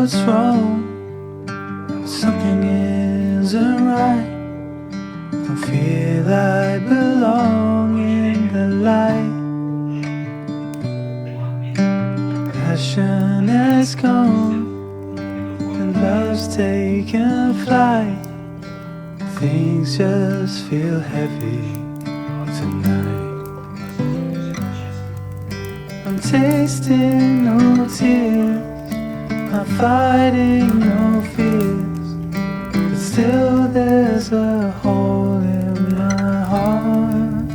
what's wrong. Something isn't right. Don't feel I belong in the light. Passion has gone and love's taken flight. Things just feel heavy tonight. I'm tasting no tears, I'm fighting no fears, but still there's a hole in my heart.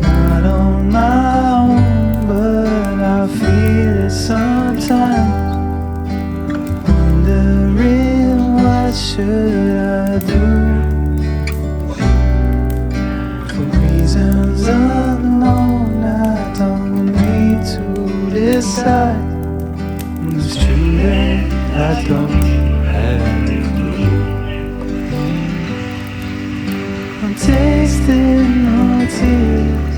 Not on my own, but I feel it sometimes. Wondering what should I do? For reasons unknown, I don't need to decide. It's true that I don't have a clue. I'm tasting no tears,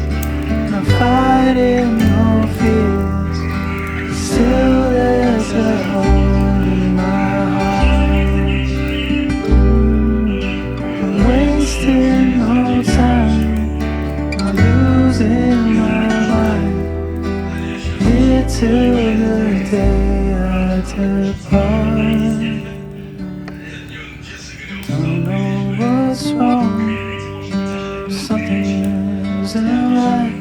I'm fighting no fears, but still there's a hole in my heart. I'm wasting no time, I'm losing my mind. Here till the day I depart. Don't know what's wrong, something isn't right.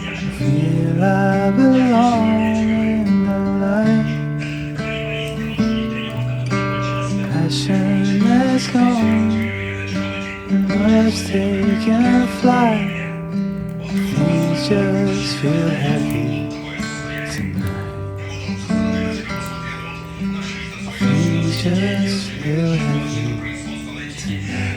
I feel I belong in the light. Passion has gone and love's taken flight. Things just feel heavy tonight. Things just feel heavy tonight.